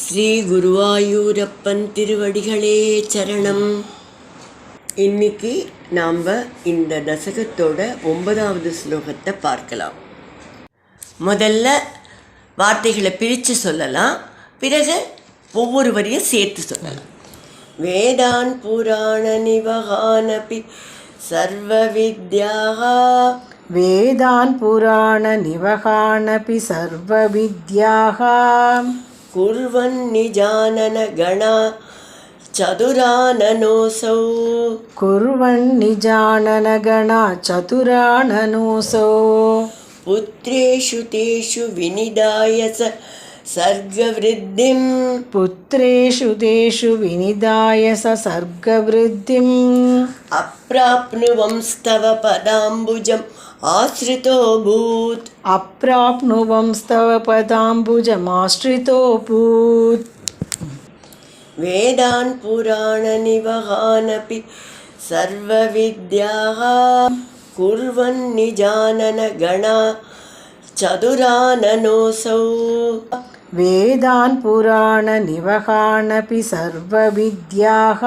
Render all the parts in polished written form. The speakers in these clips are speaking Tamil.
ஸ்ரீ குருவாயூரப்பன் திருவடிகளே சரணம். இன்னைக்கு நாம் இந்த தசகத்தோட 9வது ஸ்லோகத்தை பார்க்கலாம். முதல்ல வார்த்தைகளை பிரித்து சொல்லலாம், பிறகு ஒவ்வொரு வரியும் சேர்த்து சொல்லலாம். வேதான் புராண நிவகானபி சர்வ வித்யாக வேதான் புராண நிவகானபி சர்வ வித்யாக குர்வன் நிஜானன கணா சதுரானனோசௌ குர்வன் நிஜானன கணா சதுரானனோசௌ புத்ரேஷு தேஷு வினிதாய சர்கவ்ருத்திம் புத்ரேஷு தேஷு வினிதாய சர்கவ்ருத்திம் அப்ராப்னுவம்ஸ்தவ பதாம்புஜம் ஆஸ்ரிதோபூத் அப்ராப்னுவம்ஸ்தவ பதாம்புஜமாஸ்ரிதோபூத் வேதான் புராண நிவகானபி சர்வ வித்யாக குர்வன் நிஜானன கணா சதுரானனோசௌ வேதான் புராண நிவகானபி சர்வ வித்யாக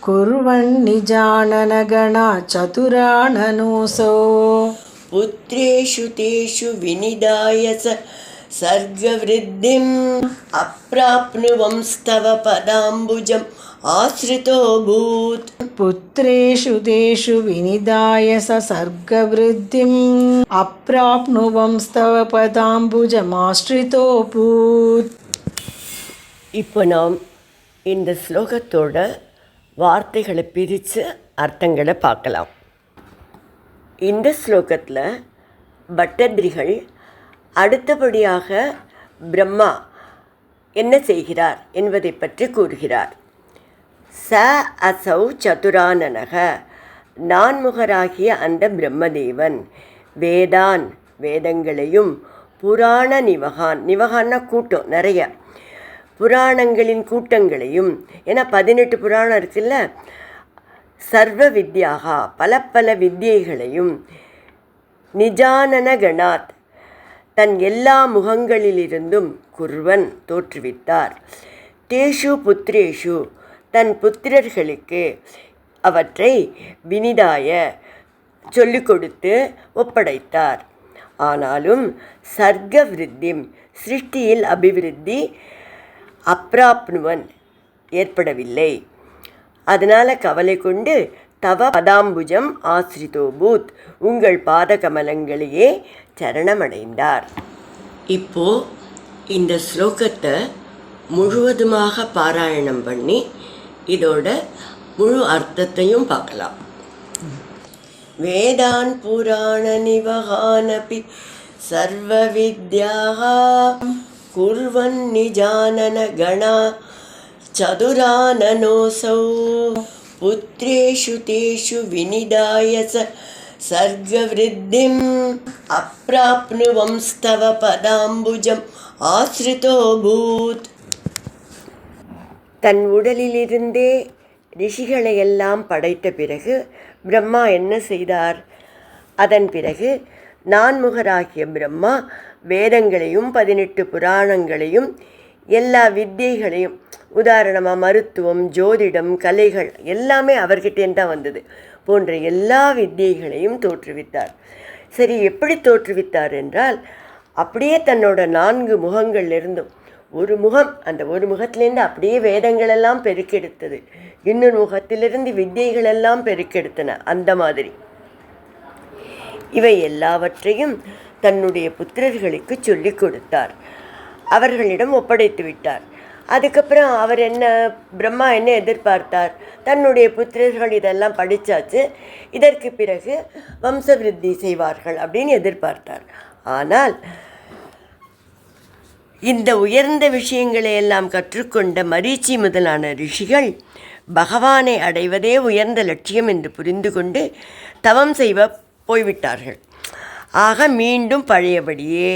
குர்வன் நிஜானன கணா சதுரானனோசௌ புத்ரேஷு தேஷு வினிதாய சர்கவ்ருத்திம் அப்ராப்னுவம்ஸ்தவ பதாம்புஜம் ஆஸ்ரிதோபூத் புத்ரேஷு தேஷு வினிதாய சர்கவ்ருத்திம் அப்ராப்னுவம்ஸ்தவ பதாம்புஜமாஸ்ரிதோபூத். இப்போ நாம் இந்த ஸ்லோகத்தோட வார்த்தைகளை பிரித்து அர்த்தங்களை பார்க்கலாம். இந்த ஸ்லோகத்தில் பட்டத்ரிகள் அடுத்தபடியாக பிரம்மா என்ன செய்கிறார் என்பதை பற்றி கூறுகிறார். ச அசௌ சதுரானனக, நான்முகராகிய அந்த பிரம்மதேவன், வேதான் வேதங்களையும், புராண நிவகான், நிவகான்னா கூட்டம் நிறைய, புராணங்களின் கூட்டங்களையும், ஏன்னா 18 புராணம் இருக்குல்ல, சர்வ வித்யாகா பல பல வித்யைகளையும், நிஜானன கணாத் தன் எல்லா முகங்களிலிருந்தும் குர்வன் தோற்றுவித்தார், தேஷு புத்ரேஷு தன் புத்திரர்களுக்கு அவற்றை வினிதாய சொல்லிக் கொடுத்து ஒப்படைத்தார். ஆனாலும் சர்கவ்ருத்திம் சிருஷ்டியில் அபிவிருத்தி அப்ராப்னுவன் ஏற்படவில்லை. அதனால் கவலை கொண்டு தவ பதாம்புஜம் ஆஸ்ரிதோபூத் உங்கள் பாத கமலங்களையே சரணமடைந்தார். இப்போ இந்த ஸ்லோகத்தை முழுவதுமாக பாராயணம் பண்ணி இதோட முழு அர்த்தத்தையும் பார்க்கலாம். வேதான் புராண நிவகானபி சர்வ வித்யாக குர்வன் நிஜானன கணா சதுரானனோசௌ புத்ரேஷு தேஷு வினிதாய சர்கவ்ருத்திம் அப்ராப்னுவம்ஸ்தவ பதாம்புஜம் ஆஸ்ரிதோபூத். தன் உடலிலிருந்தே ரிஷிகளையெல்லாம் படைத்த பிறகு பிரம்மா என்ன செய்தார்? அதன் பிறகு நான்முகராகிய பிரம்மா வேதங்களையும் 18 புராணங்களையும் எல்லா வித்தியைகளையும், உதாரணமாக மருத்துவம், ஜோதிடம், கலைகள் எல்லாமே அவர்கிட்டேருந்து தான் வந்தது, போன்ற எல்லா வித்தியைகளையும் தோற்றுவித்தார். சரி, எப்படி தோற்றுவித்தார் என்றால், அப்படியே தன்னோட 4 முகங்கள்லேருந்தும் ஒரு முகம், அந்த ஒரு முகத்திலேருந்து அப்படியே வேதங்களெல்லாம் பெருக்கெடுத்தது, இன்னொரு முகத்திலிருந்து வித்தியைகளெல்லாம் பெருக்கெடுத்தன. அந்த மாதிரி இவை எல்லாவற்றையும் தன்னுடைய புத்திரர்களுக்கு சொல்லிக் கொடுத்தார், அவர்களிடம் ஒப்படைத்து விட்டார். அதுக்கப்புறம் அவர் பிரம்மா என்ன எதிர்பார்த்தார்? தன்னுடைய புத்திரர்கள் இதெல்லாம் படித்தாச்சு, இதற்கு பிறகு வம்சவிருத்தி செய்வார்கள் அப்படின்னு எதிர்பார்த்தார். ஆனால் இந்த உயர்ந்த விஷயங்களை எல்லாம் கற்றுக்கொண்ட மரீச்சி முதலான ரிஷிகள் பகவானை அடைவதே உயர்ந்த லட்சியம் என்று புரிந்து கொண்டு தவம் செய்வ போய்விட்டார்கள். ஆக மீண்டும் பழையபடியே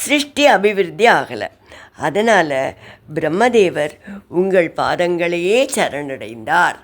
சிருஷ்டி அபிவிருத்தி ஆகலை. அதனால் பிரம்மதேவர் உங்கள் பாதங்களையே சரணடைந்தார்.